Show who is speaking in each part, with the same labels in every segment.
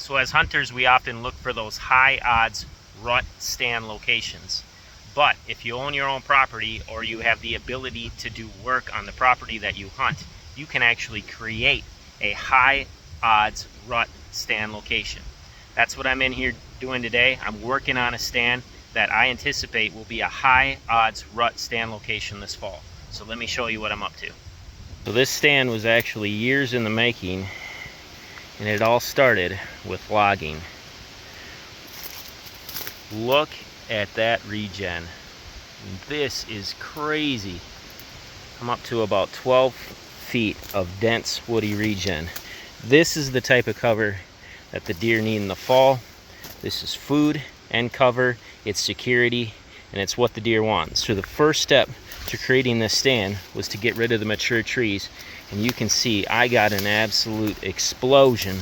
Speaker 1: So as hunters, we often look for those high odds rut stand locations. But if you own your own property or you have the ability to do work on the property that you hunt, you can actually create a high odds rut stand location. That's what I'm in here doing today. I'm working on a stand that I anticipate will be a high odds rut stand location this fall. So let me show you what I'm up to. So this stand was actually years in the making, and it all started with logging. Look at that regen. This is crazy. I'm up to about 12 feet of dense woody regen. This is the type of cover that the deer need in the fall. This is food and cover, it's security, and it's what the deer want. So the first step to creating this stand was to get rid of the mature trees, and you can see I got an absolute explosion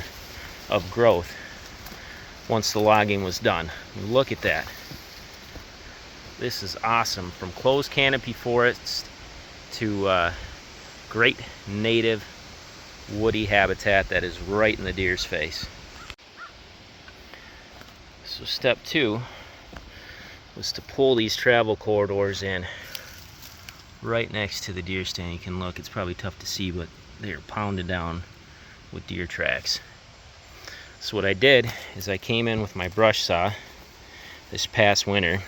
Speaker 1: of growth once the logging was done. Look at that. This is awesome. From closed canopy forests to great native woody habitat that is right in the deer's face. So step 2 was to pull these travel corridors in right next to the deer stand. You can look, it's probably tough to see, but they're pounded down with deer tracks. So what I did is I came in with my brush saw this past winter,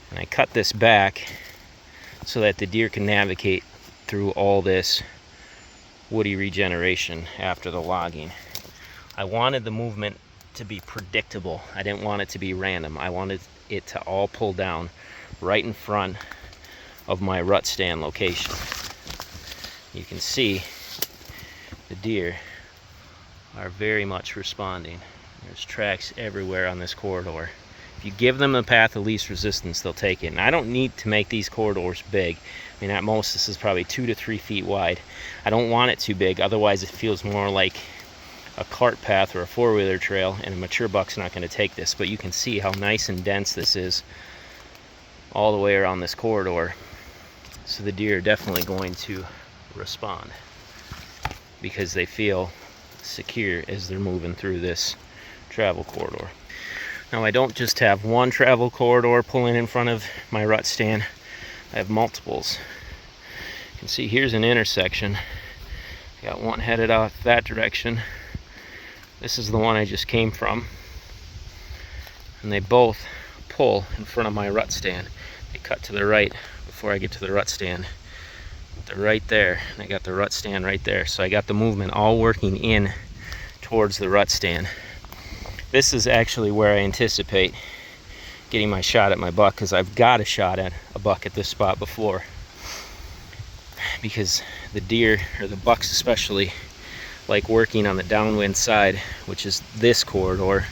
Speaker 1: and I cut this back so that the deer can navigate through all this woody regeneration after the logging. I wanted the movement to be predictable. I didn't want it to be random. I wanted it to all pull down right in front of my rut stand location. You can see the deer are very much responding. There's tracks everywhere on this corridor. If you give them the path of least resistance, they'll take it. And I don't need to make these corridors big. I mean, at most this is probably 2 to 3 feet wide. I don't want it too big, otherwise it feels more like a cart path or a four-wheeler trail, and a mature buck's not going to take this. But you can see how nice and dense this is all the way around this corridor. So the deer are definitely going to respond because they feel secure as they're moving through this travel corridor. Now I don't just have one travel corridor pulling in front of my rut stand. I have multiples. You can see here's an intersection. I got one headed off that direction. This is the one I just came from. And they both pull in front of my rut stand. They cut to the right before I get to the rut stand. They're right there, and I got the rut stand right there. So I got the movement all working in towards the rut stand. This is actually where I anticipate getting my shot at my buck, because I've got a shot at a buck at this spot before. Because the deer, or the bucks especially, like working on the downwind side, which is this corridor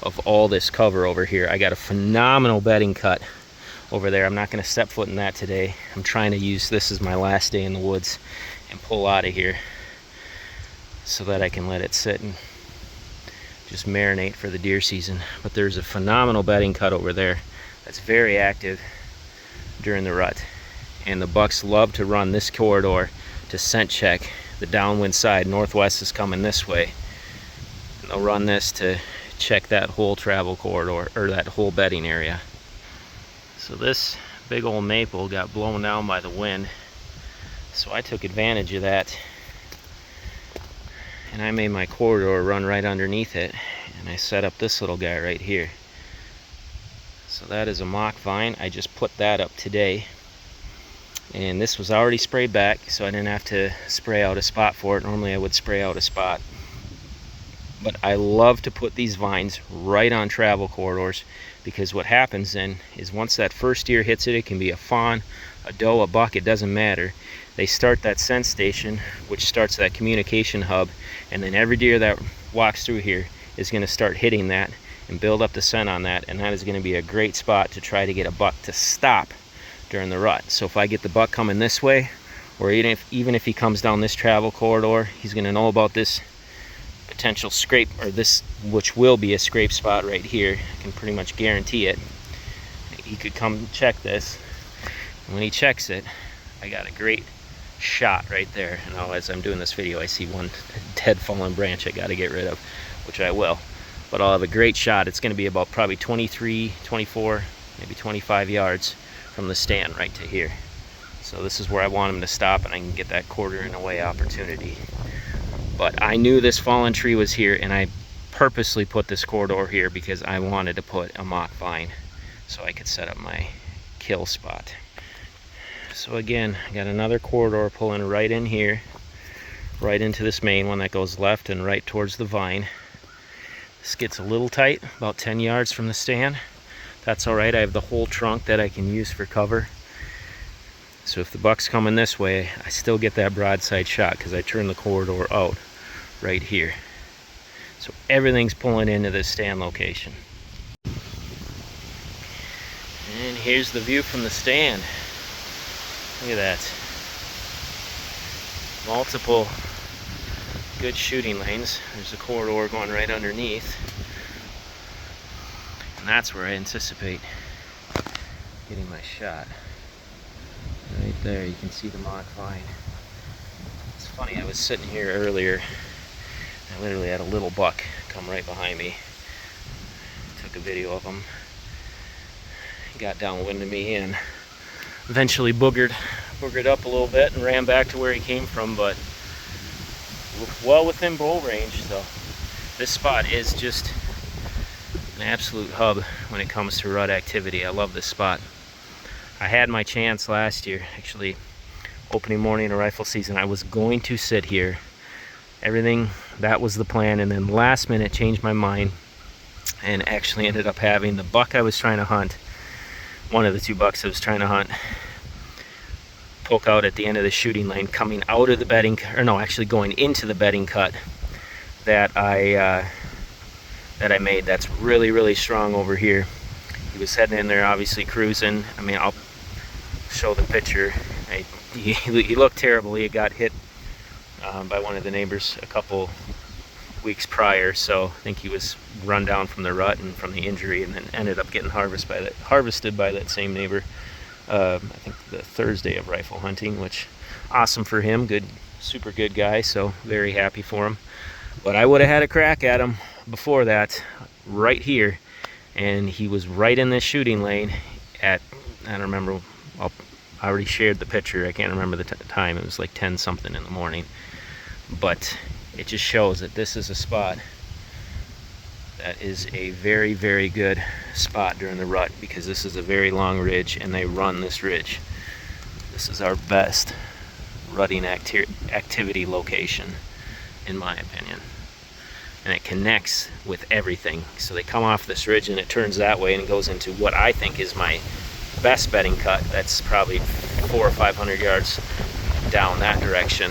Speaker 1: of all this cover over here. I got a phenomenal bedding cut over there. I'm not going to step foot in that today. I'm trying to use this as my last day in the woods and pull out of here so that I can let it sit and just marinate for the deer season. But there's a phenomenal bedding cut over there that's very active during the rut, and the bucks love to run this corridor to scent check the downwind side. Northwest is coming this way, and they'll run this to check that whole travel corridor, or that whole bedding area. So this big old maple got blown down by the wind, so I took advantage of that, and I made my corridor run right underneath it, and I set up this little guy right here. So that is a mock vine. I just put that up today, and this was already sprayed back, so I didn't have to spray out a spot for it. Normally I would spray out a spot, but I love to put these vines right on travel corridors, because what happens then is once that first deer hits it, it can be a fawn, a doe, a buck, it doesn't matter. They start that scent station, which starts that communication hub, and then every deer that walks through here is going to start hitting that and build up the scent on that, and that is going to be a great spot to try to get a buck to stop during the rut. So if I get the buck coming this way, or even if he comes down this travel corridor, he's going to know about this potential scrape, or this, which will be a scrape spot right here. I can pretty much guarantee it. He could come check this, and when he checks it, I got a great shot right there. Now as I'm doing this video, I see one dead fallen branch I got to get rid of, which I will, but I'll have a great shot. It's going to be about probably 23, 24, maybe 25 yards from the stand right to here. So this is where I want him to stop, and I can get that quartering away opportunity. But I knew this fallen tree was here, and I purposely put this corridor here because I wanted to put a mock vine so I could set up my kill spot. So again, I got another corridor pulling right in here, right into this main one that goes left and right towards the vine. This gets a little tight, about 10 yards from the stand. That's all right, I have the whole trunk that I can use for cover. So if the buck's coming this way, I still get that broadside shot because I turn the corridor out right here. So everything's pulling into this stand location. And here's the view from the stand. Look at that. Multiple good shooting lanes. There's a corridor going right underneath. And that's where I anticipate getting my shot. Right there, you can see the mock vine. It's funny, I was sitting here earlier. I literally had a little buck come right behind me. Took a video of him. He got downwind of me and eventually boogered up a little bit and ran back to where he came from, but well within bow range. So this spot is just an absolute hub when it comes to rut activity. I love this spot. I had my chance last year, actually, opening morning of rifle season. I was going to sit here. Everything, that was the plan, and then last minute changed my mind and actually ended up having the buck I was trying to hunt, one of the two bucks I was trying to hunt, poke out at the end of the shooting lane, coming out of the bedding, or no, actually going into the bedding cut that I made. That's really, really strong over here. He was heading in there, obviously cruising. I mean, I'll show the picture. He looked terrible. He got hit by one of the neighbors a couple weeks prior, so I think he was run down from the rut and from the injury, and then ended up getting harvested by that same neighbor. I think the Thursday of rifle hunting, which awesome for him. Good, super good guy. So very happy for him. But I would have had a crack at him before that, right here. And he was right in this shooting lane at, I don't remember, I already shared the picture, I can't remember the time, it was like 10 something in the morning. But it just shows that this is a spot that is a very, very good spot during the rut, because this is a very long ridge and they run this ridge. This is our best rutting activity location, in my opinion. And it connects with everything. So they come off this ridge and it turns that way and it goes into what I think is my best bedding cut. That's probably 400 or 500 yards down that direction.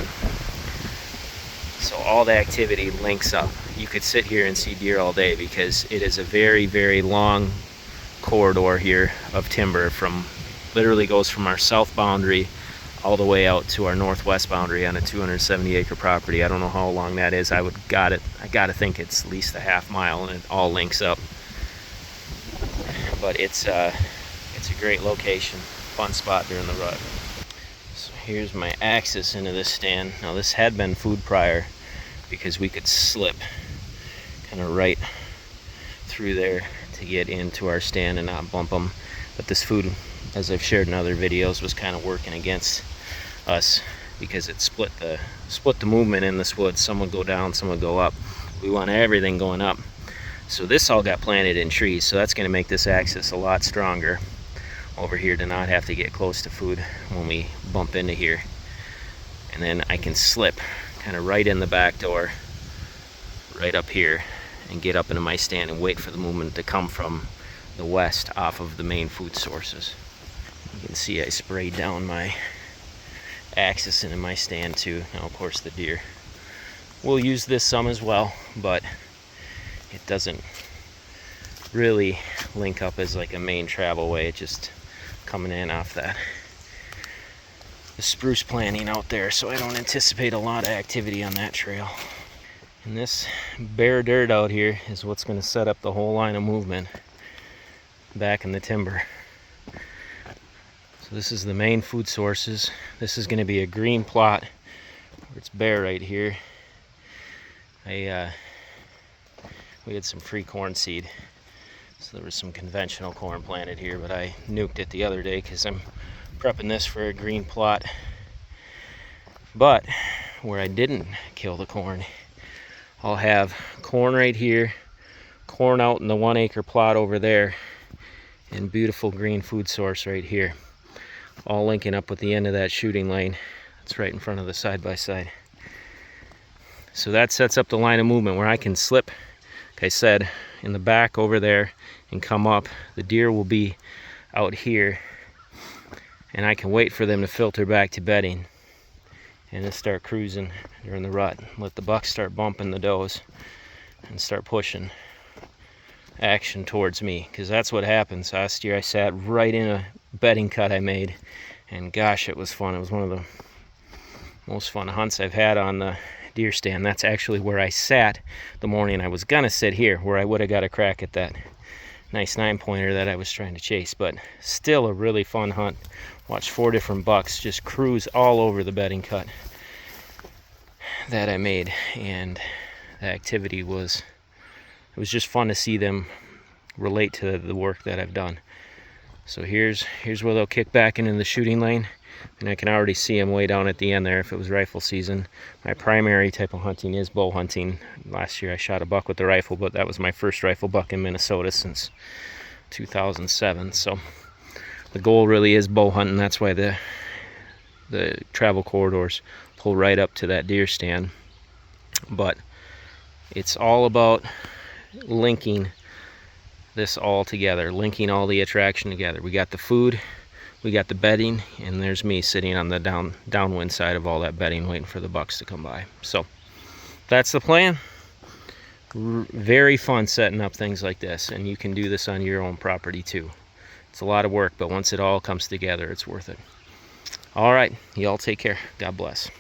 Speaker 1: So all the activity links up. You could sit here and see deer all day because it is a very, very long corridor here of timber, from literally goes from our south boundary all the way out to our northwest boundary on a 270 acre property. I don't know how long that is. I gotta think it's at least a half mile, and it all links up. But it's a great location, fun spot during the rut. So here's my access into this stand. Now this had been food prior because we could slip kind of right through there to get into our stand and not bump them. But this food, as I've shared in other videos, was kind of working against us because it split the movement in this woods. Some would go down, some would go up. We want everything going up. So this all got planted in trees, so that's going to make this axis a lot stronger over here to not have to get close to food when we bump into here. And then I can slip kind of right in the back door, right up here, and get up into my stand and wait for the movement to come from the west off of the main food sources. You can see I sprayed down my axis into my stand too. Now of course the deer will use this some as well, but it doesn't really link up as like a main travel way. It's just coming in off the spruce planting out there, so I don't anticipate a lot of activity on that trail. And this bare dirt out here is what's going to set up the whole line of movement back in the timber. So this is the main food sources. This is going to be a green plot where it's bare right here. I we had some free corn seed. So there was some conventional corn planted here, but I nuked it the other day because I'm prepping this for a green plot. But where I didn't kill the corn, I'll have corn right here, corn out in the 1 acre plot over there, and beautiful green food source right here, all linking up with the end of that shooting lane. It's right in front of the side-by-side. So that sets up the line of movement where I can slip, like I said, in the back over there and come up. The deer will be out here, and I can wait for them to filter back to bedding and then start cruising during the rut. Let the bucks start bumping the does and start pushing action towards me, because that's what happens. Last year I sat right in a bedding cut I made, and gosh, it was fun. It was one of the most fun hunts I've had on the deer stand. That's actually where I sat the morning I was gonna sit here, where I would have got a crack at that nice 9-pointer that I was trying to chase. But still a really fun hunt. Watched 4 different bucks just cruise all over the bedding cut that I made, and the activity was, it was just fun to see them relate to the work that I've done. So here's where they'll kick back into the shooting lane, and I can already see them way down at the end there if it was rifle season. My primary type of hunting is bow hunting. Last year I shot a buck with the rifle, but that was my first rifle buck in Minnesota since 2007. So the goal really is bow hunting. That's why the travel corridors pull right up to that deer stand. But it's all about linking this all together, linking all the attraction together. We got the food, we got the bedding, and there's me sitting on the downwind side of all that bedding waiting for the bucks to come by. So that's the plan. Very fun setting up things like this, and you can do this on your own property too. It's a lot of work, but once it all comes together, it's worth it. All right, y'all take care. God bless.